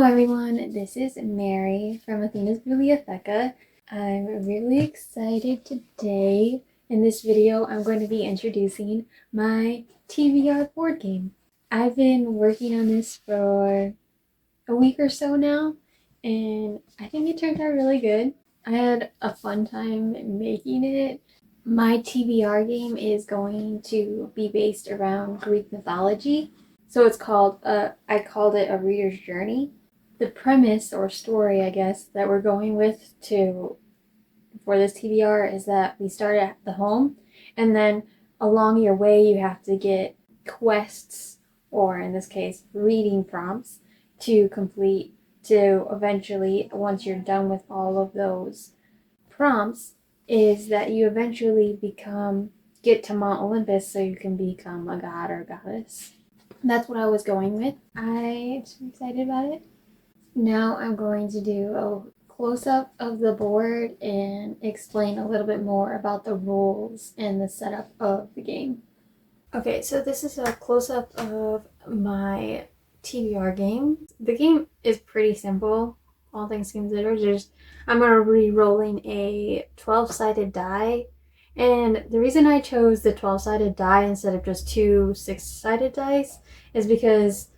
everyone, this is Mary from Athena's Bibliotheca. I'm really excited today. In this video, I'm going to be introducing my TBR board game. I've been working on this for a week or so now, and I think it turned out really good. I had a fun time making it. My TBR game is going to be based around Greek mythology. So it's called, I called it A Reader's Journey. The premise or story, I guess, that we're going with for this TBR is that we start at the home, and then along your way you have to get quests, or in this case, reading prompts to complete to eventually, once you're done with all of those prompts, is that you eventually get to Mount Olympus so you can become a god or goddess. That's what I was going with. I'm so excited about it. Now I'm going to do a close-up of the board and explain a little bit more about the rules and the setup of the game. Okay, so this is a close-up of my TBR game. The game is pretty simple, all things considered. I'm going to be rolling a 12-sided die. And the reason I chose the 12-sided die instead of just two 6-sided dice is because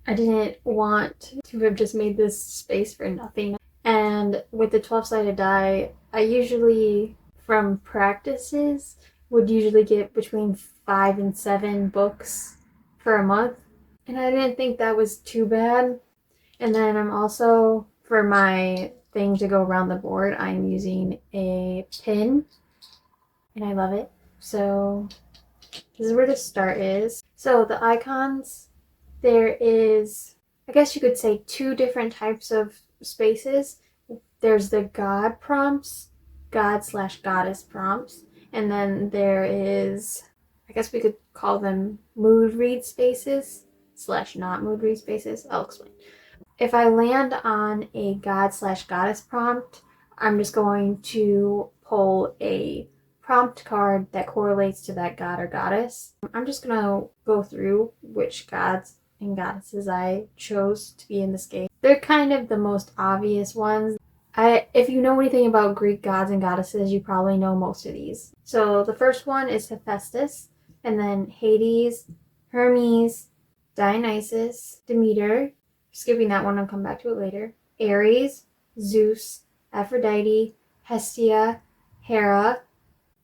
I didn't want to have just made this space for nothing. And with the 12-sided die, I usually, from practices, would usually get between 5 and 7 books for a month. And I didn't think that was too bad. And then I'm also, for my thing to go around the board, I'm using a pin. And I love it. So this is where the start is. So the icons, there is, I guess you could say, 2 different types of spaces. There's the god prompts, god/goddess prompts, and then there is, I guess we could call them mood read spaces / not mood read spaces. I'll explain. If I land on a god/goddess prompt, I'm just going to pull a prompt card that correlates to that god or goddess. I'm just going to go through which gods and goddesses I chose to be in this game. They're kind of the most obvious ones. If you know anything about Greek gods and goddesses, you probably know most of these. So the first one is Hephaestus, and then Hades, Hermes, Dionysus, Demeter, skipping that one, I'll come back to it later, Ares, Zeus, Aphrodite, Hestia, Hera,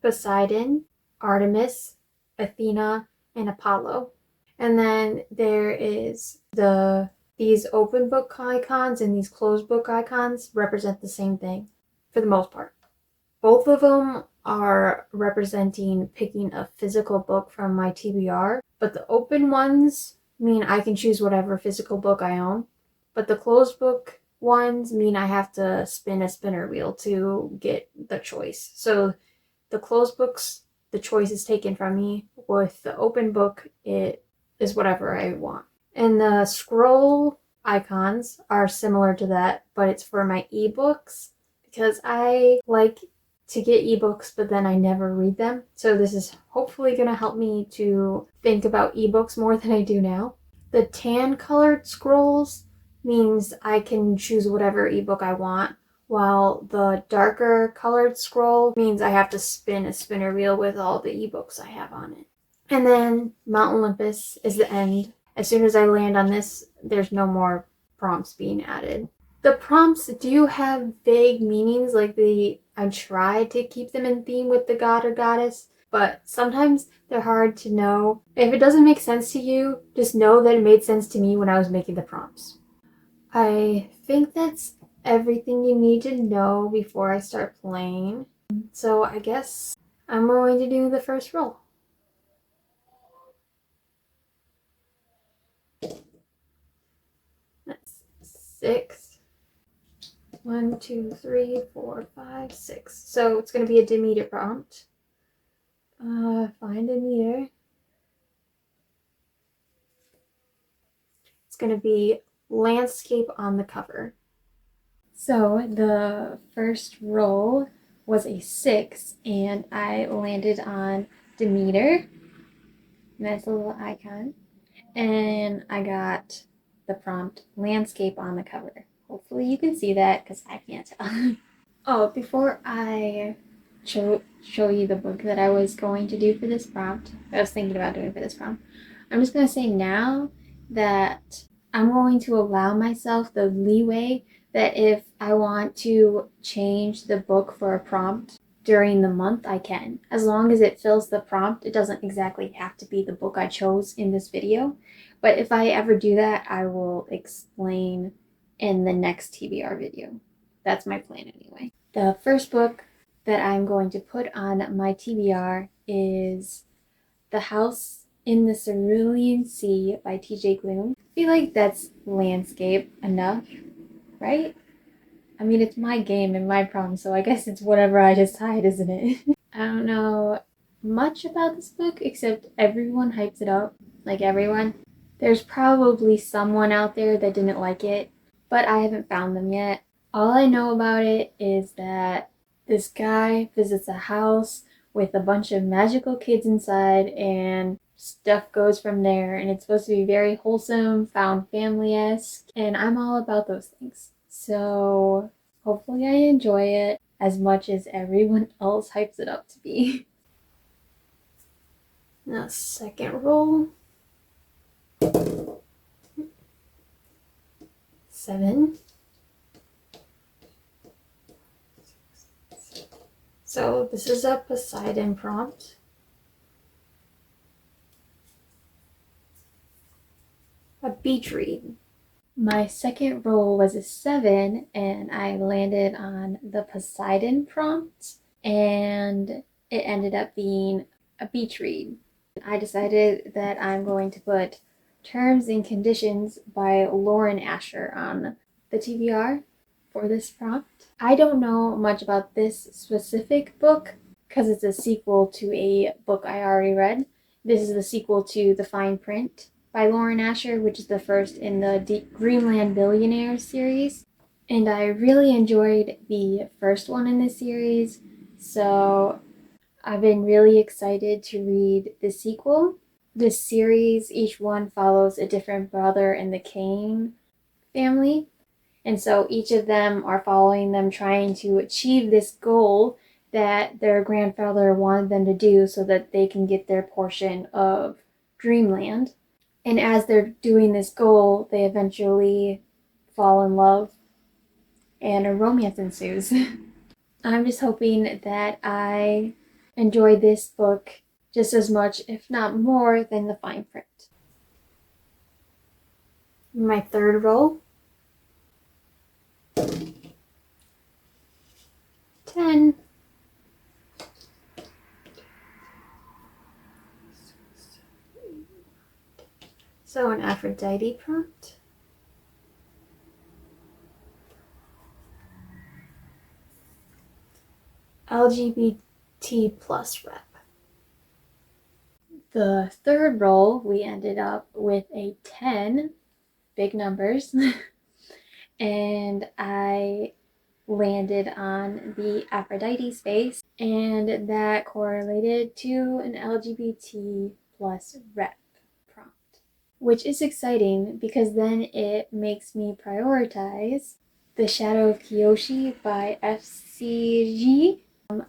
Poseidon, Artemis, Athena, and Apollo. And then there is these open book icons and these closed book icons represent the same thing for the most part. Both of them are representing picking a physical book from my TBR, but the open ones mean I can choose whatever physical book I own, but the closed book ones mean I have to spin a spinner wheel to get the choice. So the closed books, the choice is taken from me. With the open book, it is whatever I want. And the scroll icons are similar to that, but it's for my ebooks because I like to get ebooks, but then I never read them. So this is hopefully going to help me to think about ebooks more than I do now. The tan colored scrolls means I can choose whatever ebook I want, while the darker colored scroll means I have to spin a spinner wheel with all the ebooks I have on it. And then Mount Olympus is the end. As soon as I land on this, there's no more prompts being added. The prompts do have vague meanings, I tried to keep them in theme with the god or goddess, but sometimes they're hard to know. If it doesn't make sense to you, just know that it made sense to me when I was making the prompts. I think that's everything you need to know before I start playing. So I guess I'm going to do the first roll. That's 6. 1, 2, 3, 4, 5, 6. So it's going to be a Demeter prompt. Find Demeter. It's going to be landscape on the cover. So the first roll was a 6, and I landed on Demeter. And that's a little icon. And I got the prompt landscape on the cover. Hopefully you can see that because I can't tell. Oh, before I show you the book that I was going to do for this prompt, I was thinking about doing for this prompt, I'm just going to say now that I'm going to allow myself the leeway that if I want to change the book for a prompt during the month, I can. As long as it fills the prompt, it doesn't exactly have to be the book I chose in this video. But if I ever do that, I will explain in the next TBR video. That's my plan anyway. The first book that I'm going to put on my TBR is The House in the Cerulean Sea by TJ Gloom. I feel like that's landscape enough, right? I mean, it's my game and my problem, so I guess it's whatever I decide, isn't it? I don't know much about this book except everyone hypes it up. Like everyone. There's probably someone out there that didn't like it, but I haven't found them yet. All I know about it is that this guy visits a house with a bunch of magical kids inside and stuff goes from there, and it's supposed to be very wholesome, found family-esque, and I'm all about those things. So hopefully I enjoy it as much as everyone else hypes it up to be. Now, second roll. 7. So this is a Poseidon prompt. A beach read. My second roll was a 7 and I landed on the Poseidon prompt and it ended up being a beach read. I decided that I'm going to put Terms and Conditions by Lauren Asher on the TBR for this prompt. I don't know much about this specific book because it's a sequel to a book I already read. This is the sequel to The Fine Print by Lauren Asher, which is the first in the Greenland Billionaires series. And I really enjoyed the first one in this series, so I've been really excited to read the sequel. This series, each one follows a different brother in the Kane family, and so each of them are following them trying to achieve this goal that their grandfather wanted them to do so that they can get their portion of Dreamland. And as they're doing this goal, they eventually fall in love and a romance ensues. I'm just hoping that I enjoy this book just as much, if not more, than The Fine Print. My third roll. 10. So an Aphrodite prompt. LGBT plus rep. The third roll, we ended up with a 10, big numbers, and I landed on the Aphrodite space, and that correlated to an LGBT plus rep prompt, which is exciting because then it makes me prioritize The Shadow of Kyoshi by FCG.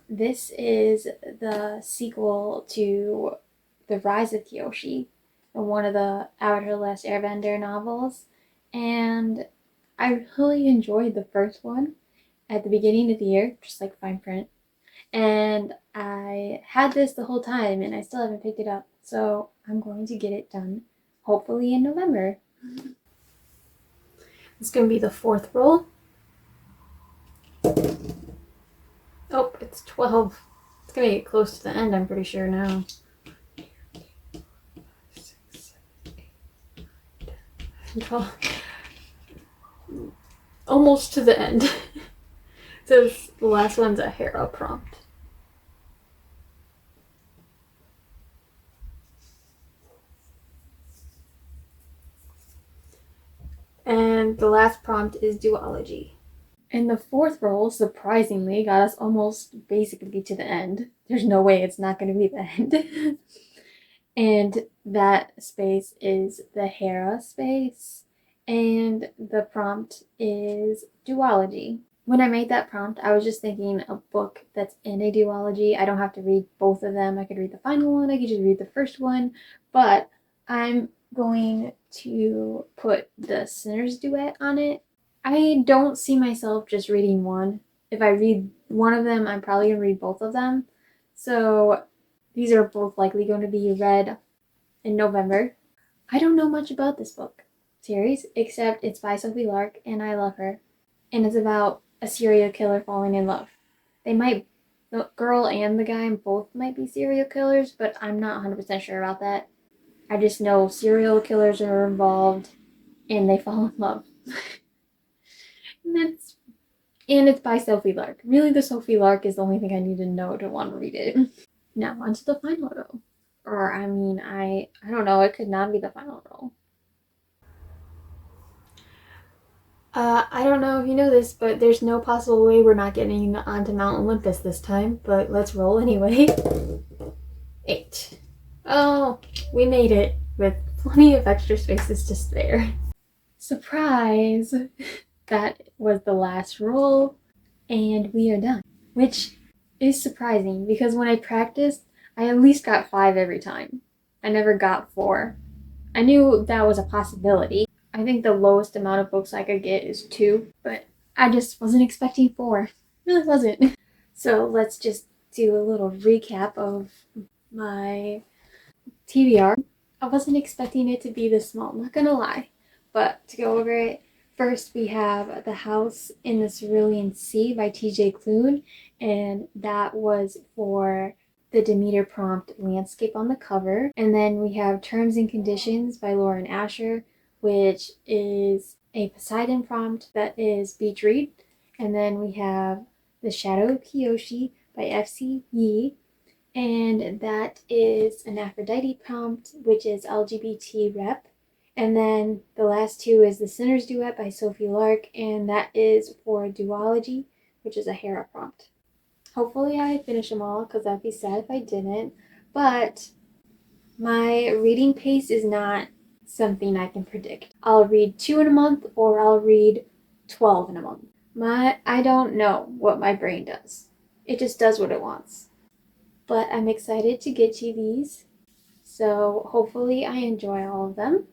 This is the sequel to The Rise of Kyoshi, one of the Avatar The Last Airbender novels, and I really enjoyed the first one at the beginning of the year, just like Fine Print, and I had this the whole time and I still haven't picked it up, so I'm going to get it done hopefully in November. It's going to be the fourth roll. Oh, it's 12. It's going to get close to the end, I'm pretty sure now. 12. Almost to the end. So the last one's a Hera prompt. And the last prompt is duology. And the fourth roll, surprisingly, got us almost basically to the end. There's no way it's not going to be the end. And that space is the Hera space. and the prompt is duology. When I made that prompt, I was just thinking a book that's in a duology. I don't have to read both of them. I could read the final one, I could just read the first one, but I'm going to put the Sinner's Duet on it. I don't see myself just reading one. If I read one of them, I'm probably going to read both of them. So these are both likely going to be read in November. I don't know much about this book series, except it's by Sophie Lark, and I love her. And it's about a serial killer falling in love. The girl and the guy both might be serial killers, but I'm not 100% sure about that. I just know serial killers are involved and they fall in love. and it's by Sophie Lark. Really, the Sophie Lark is the only thing I need to know to want to read it. Now, onto the final row. Or, I don't know, it could not be the final row. I don't know if you know this, but there's no possible way we're not getting onto Mount Olympus this time, but let's roll anyway. 8. Oh, we made it with plenty of extra spaces to spare. Surprise! That was the last roll, and we are done. Which is surprising, because when I practiced, I at least got 5 every time. I never got 4. I knew that was a possibility. I think the lowest amount of books I could get is 2, but I just wasn't expecting 4. Really wasn't. So let's just do a little recap of my TBR. I wasn't expecting it to be this small, not gonna lie. But to go over it, first we have The House in the Cerulean Sea by TJ Klune, and that was for the Demeter prompt landscape on the cover. And then we have Terms and Conditions by Lauren Asher, which is a Poseidon prompt that is beach read. And then we have The Shadow of Kyoshi by FC Yi, and that is an Aphrodite prompt, which is LGBT rep. And then the last 2 is The Sinner's Duet by Sophie Lark, and that is for duology, which is a Hera prompt. Hopefully I finish them all, because I'd be sad if I didn't, but my reading pace is not something I can predict. I'll read 2 in a month, or I'll read 12 in a month. I don't know what my brain does. It just does what it wants. But I'm excited to get you these, so hopefully I enjoy all of them.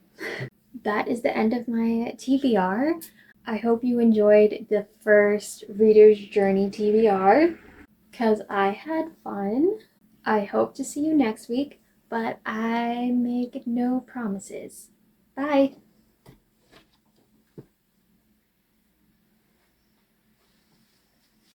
That is the end of my TBR. I hope you enjoyed the first Reader's Journey TBR, because I had fun. I hope to see you next week, but I make no promises. Bye!